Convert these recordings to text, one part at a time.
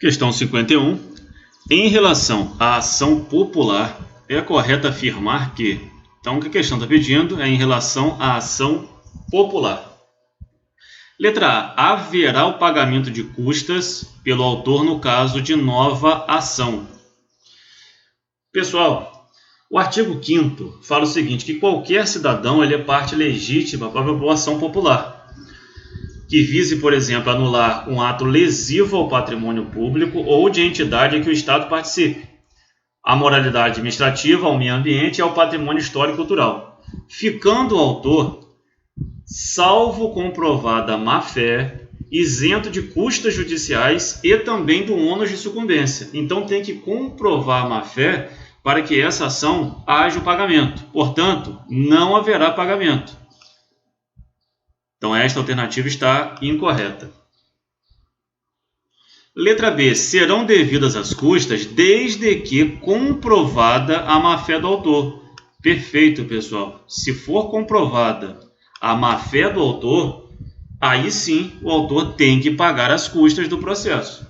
Questão 51. Em relação à ação popular, é correto afirmar que... Então, o que a questão está pedindo é em relação à ação popular. Letra A. Haverá o pagamento de custas pelo autor no caso de nova ação. Pessoal, o artigo 5º fala o seguinte, que qualquer cidadão ele é parte legítima para a população popular, que vise, por exemplo, anular um ato lesivo ao patrimônio público ou de entidade em que o Estado participe, à moralidade administrativa, ao meio ambiente e ao patrimônio histórico e cultural, ficando o autor, salvo comprovada má-fé, isento de custas judiciais e também do ônus de sucumbência. Então tem que comprovar a má-fé para que essa ação haja o pagamento. Portanto, não haverá pagamento. Então esta alternativa está incorreta. Letra B. Serão devidas as custas desde que comprovada a má-fé do autor. Perfeito, pessoal. Se for comprovada a má-fé do autor, aí sim o autor tem que pagar as custas do processo.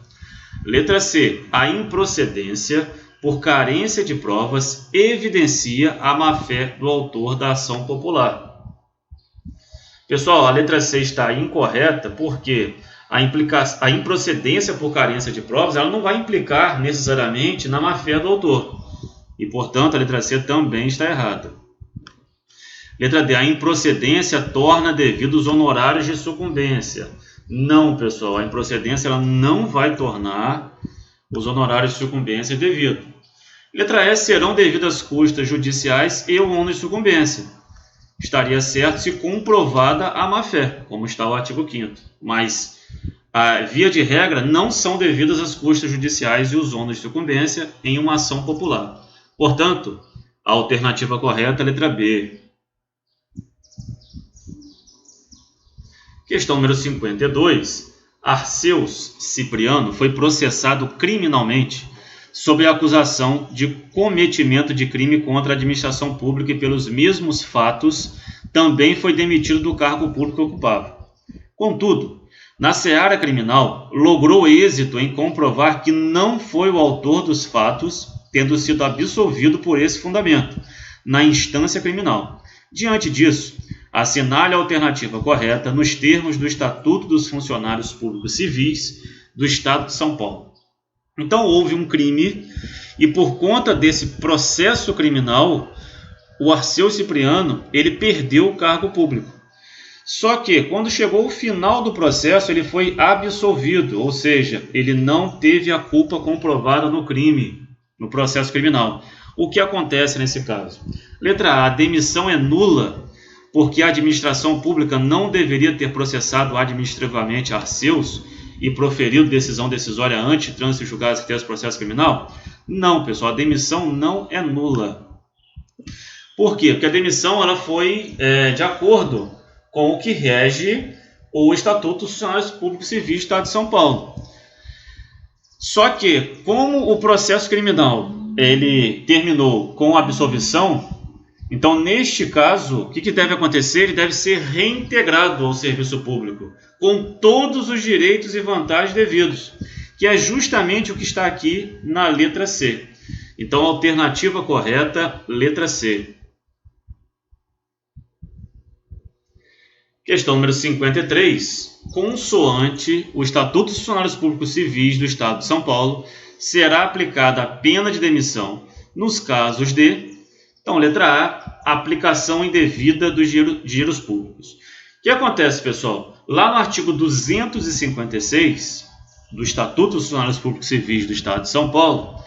Letra C. A improcedência por carência de provas evidencia a má-fé do autor da ação popular. Pessoal, a letra C está incorreta porque a improcedência por carência de provas ela não vai implicar necessariamente na má-fé do autor. E, portanto, a letra C também está errada. Letra D. A improcedência torna devidos honorários de sucumbência. Não, pessoal, a improcedência ela não vai tornar os honorários de sucumbência devidos. Letra E. Serão devidas custas judiciais e o ônus de sucumbência. Estaria certo se comprovada a má-fé, como está o artigo 5º. Mas, via de regra, não são devidas as custas judiciais e os ônus de sucumbência em uma ação popular. Portanto, a alternativa correta é a letra B. Questão número 52. Arceus Cipriano foi processado criminalmente sob a acusação de cometimento de crime contra a administração pública e pelos mesmos fatos também foi demitido do cargo público que ocupava. Contudo, na seara criminal, logrou êxito em comprovar que não foi o autor dos fatos, tendo sido absolvido por esse fundamento, na instância criminal. Diante disso, assinale a alternativa correta nos termos do Estatuto dos Funcionários Públicos Civis do Estado de São Paulo. Então, houve um crime e, por conta desse processo criminal, o Arceus Cipriano ele perdeu o cargo público. Só que, quando chegou o final do processo, ele foi absolvido, ou seja, ele não teve a culpa comprovada no crime, no processo criminal. O que acontece nesse caso? Letra A. A demissão é nula, porque a administração pública não deveria ter processado administrativamente Arceus e proferido decisão decisória anti-trânsito e julgado se tivesse processo criminal? Não, pessoal, a demissão não é nula. Por quê? Porque a demissão ela foi de acordo com o que rege o Estatuto dos Funcionários Públicos Civis do Estado de São Paulo. Só que, como o processo criminal ele terminou com absolvição, então, neste caso, o que deve acontecer? Ele deve ser reintegrado ao serviço público, com todos os direitos e vantagens devidos, que é justamente o que está aqui na letra C. Então, a alternativa correta, letra C. Questão número 53. Consoante o Estatuto dos Funcionários Públicos Civis do Estado de São Paulo, será aplicada a pena de demissão nos casos de... Então, letra A, aplicação indevida dos dinheiros públicos. O que acontece, pessoal? Lá no artigo 256 do Estatuto dos Funcionários Públicos Civis do Estado de São Paulo,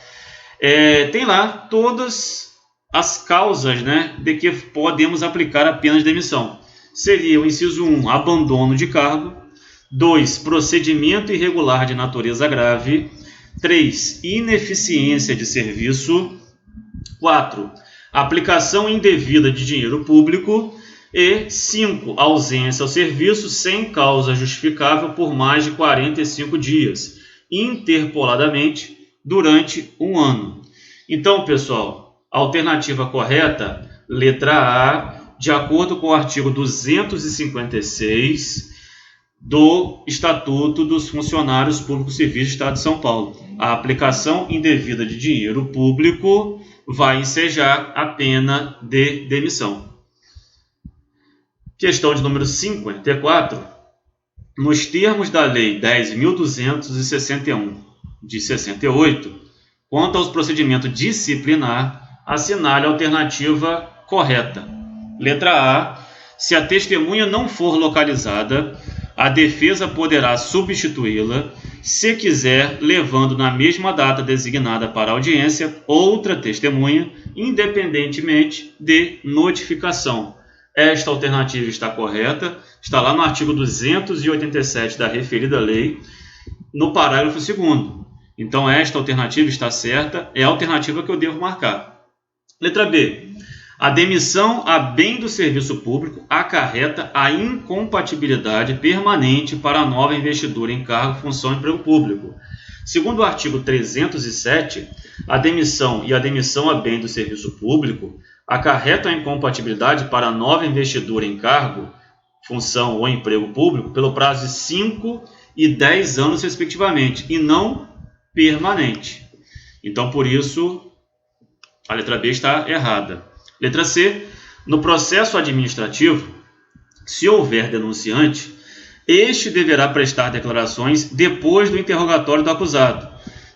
tem lá todas as causas de que podemos aplicar a pena de demissão. Seria o inciso 1, abandono de cargo. 2, procedimento irregular de natureza grave. 3, ineficiência de serviço. 4, aplicação indevida de dinheiro público. E 5, ausência ao serviço sem causa justificável por mais de 45 dias, interpoladamente durante um ano. Então, pessoal, a alternativa correta, letra A, de acordo com o artigo 256 do Estatuto dos Funcionários Públicos Civis do Estado de São Paulo. A aplicação indevida de dinheiro público vai ensejar a pena de demissão. Questão de número 54. Nos termos da Lei 10.261, de 68, quanto aos procedimentos disciplinar, assinale a alternativa correta. Letra A. Se a testemunha não for localizada, a defesa poderá substituí-la, se quiser, levando na mesma data designada para a audiência outra testemunha, independentemente de notificação. Esta alternativa está correta, está lá no artigo 287 da referida lei, no parágrafo 2º. Então, esta alternativa está certa, é a alternativa que eu devo marcar. Letra B. A demissão a bem do serviço público acarreta a incompatibilidade permanente para a nova investidura em cargo, função e emprego público. Segundo o artigo 307, a demissão e a demissão a bem do serviço público acarretam a incompatibilidade para a nova investidura em cargo, função ou emprego público pelo prazo de 5 e 10 anos, respectivamente, e não permanente. Então, por isso, a letra B está errada. Letra C. No processo administrativo, se houver denunciante, este deverá prestar declarações depois do interrogatório do acusado,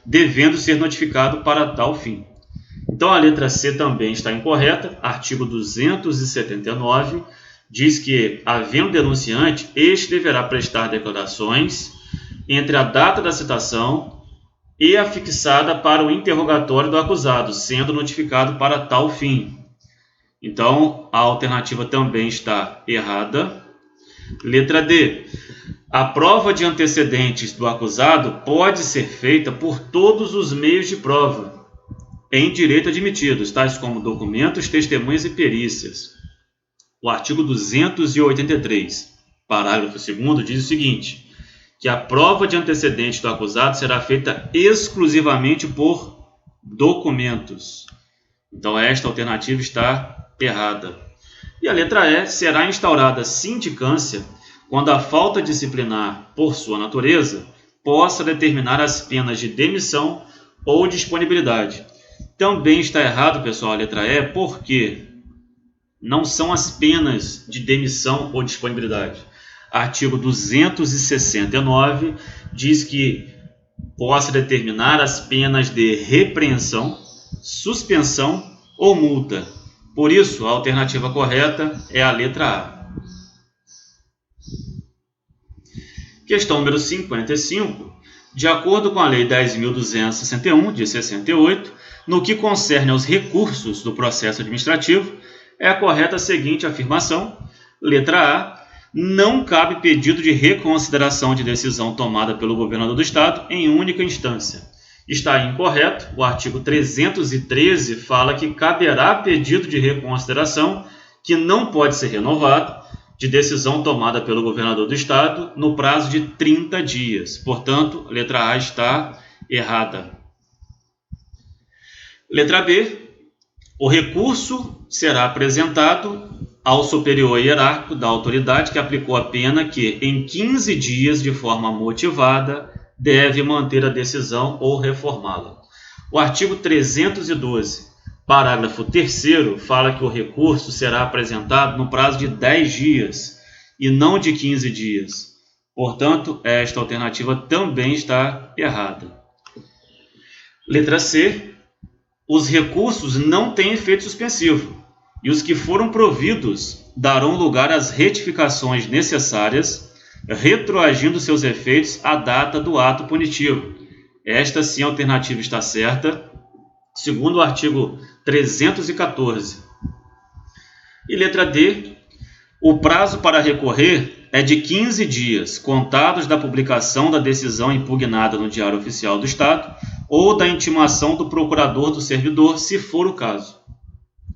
devendo ser notificado para tal fim. Então, a letra C também está incorreta. Artigo 279 diz que, havendo denunciante, este deverá prestar declarações entre a data da citação e a fixada para o interrogatório do acusado, sendo notificado para tal fim. Então, a alternativa também está errada. Letra D. A prova de antecedentes do acusado pode ser feita por todos os meios de prova em direito admitidos, tais como documentos, testemunhas e perícias. O artigo 283, parágrafo 2º, diz o seguinte, que a prova de antecedentes do acusado será feita exclusivamente por documentos. Então, esta alternativa está errada. E a letra E. Será instaurada sindicância quando a falta disciplinar, por sua natureza, possa determinar as penas de demissão ou disponibilidade. Também está errado, pessoal, a letra E, porque não são as penas de demissão ou disponibilidade. Artigo 269 diz que possa determinar as penas de repreensão, suspensão ou multa. Por isso, a alternativa correta é a letra A. Questão número 55. De acordo com a Lei 10.261, de 68, no que concerne aos recursos do processo administrativo, é correta a seguinte afirmação. Letra A. Não cabe pedido de reconsideração de decisão tomada pelo governador do Estado em única instância. Está incorreto. O artigo 313 fala que caberá pedido de reconsideração que não pode ser renovado de decisão tomada pelo governador do Estado no prazo de 30 dias. Portanto, a letra A está errada. Letra B. O recurso será apresentado ao superior hierárquico da autoridade que aplicou a pena que, em 15 dias, de forma motivada, deve manter a decisão ou reformá-la. O artigo 312, parágrafo 3º, fala que o recurso será apresentado no prazo de 10 dias e não de 15 dias. Portanto, esta alternativa também está errada. Letra C. Os recursos não têm efeito suspensivo e os que foram providos darão lugar às retificações necessárias, retroagindo seus efeitos à data do ato punitivo. Esta sim a alternativa está certa, segundo o artigo 314. E letra D. O prazo para recorrer é de 15 dias, contados da publicação da decisão impugnada no Diário Oficial do Estado ou da intimação do procurador do servidor, se for o caso.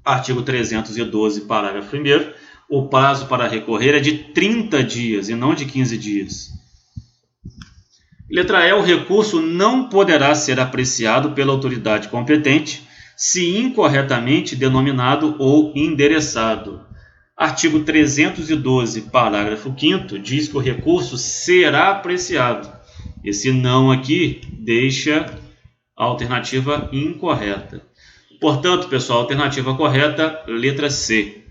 Artigo 312, parágrafo 1º. O prazo para recorrer é de 30 dias e não de 15 dias. Letra E. O recurso não poderá ser apreciado pela autoridade competente se incorretamente denominado ou endereçado. Artigo 312, parágrafo 5º, diz que o recurso será apreciado. Esse não aqui deixa a alternativa incorreta. Portanto, pessoal, a alternativa correta, letra C.